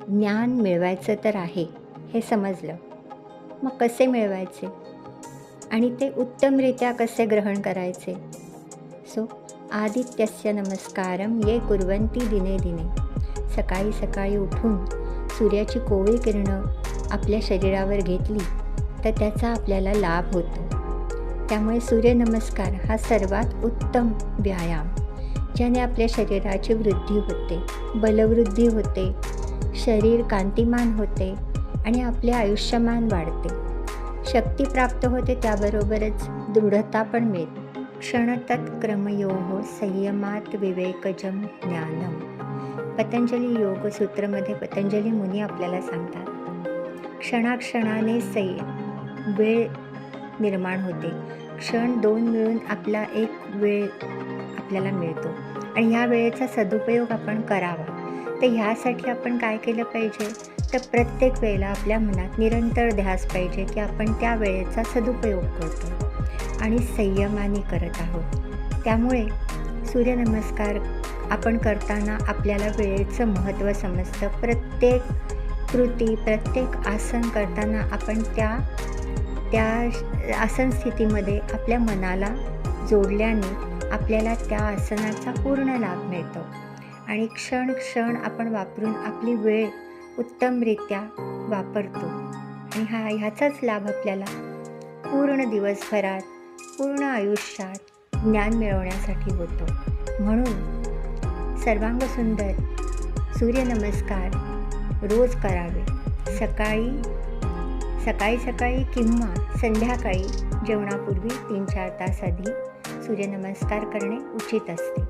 ज्ञान मिळवायचं तर आहे हे समजलं. मग कसे मिळवायचे आणि ते उत्तमरित्या कसे ग्रहण करायचे? सो आदित्यस्य नमस्कारम ये कुर्वन्ति दिने दिने. सकाळी सकाळी उठून सूर्याची कोवळी किरणं आपल्या शरीरावर घेतली तर त्याचा आपल्याला लाभ होतो. त्यामुळे सूर्यनमस्कार हा सर्वात उत्तम व्यायाम, ज्याने आपल्या शरीराची वृद्धी होते, बलवृद्धी होते, शरीर कांतिमान होते आणि आपले आयुष्यमान वाढते, शक्ती प्राप्त होते, त्याबरोबरच दृढता पण मिळते. क्षणतत्क्रमयोः संयमात विवेकजं ज्ञानम. पतंजली योगसूत्रमध्ये पतंजली मुनी आपल्याला सांगतात, क्षणाक्षणाने वेळ निर्माण होते. क्षण 2 मिळून आपला एक वेळ आपल्याला मिळतो आणि ह्या वेळेचा सदुपयोग आपण करावा. तर ह्यासाठी आपण काय केलं पाहिजे, तर प्रत्येक वेळेला आपल्या मनात निरंतर ध्यास पाहिजे की आपण त्या वेळेचा सदुपयोग करतो आणि संयमाने करत आहोत. त्यामुळे सूर्यनमस्कार आपण करताना आपल्याला वेळेचं महत्त्व समजतं. प्रत्येक कृती, प्रत्येक आसन करताना आपण त्या आसन स्थितीमध्ये आपल्या मनाला जोडल्याने आपल्याला त्या आसनाचा पूर्ण लाभ मिळतो आणि क्षण क्षण आपण वापरून आपली वेळ उत्तमरित्या वापरतो आणि ह्याचाच लाभ आपल्याला पूर्ण दिवसभरात, पूर्ण आयुष्यात ज्ञान मिळवण्यासाठी होतो. म्हणून सर्वांगसुंदर सूर्यनमस्कार रोज करावे. सकाळी किंवा संध्याकाळी जेवणापूर्वी 3-4 तास आधी सूर्यनमस्कार करणे उचित असते.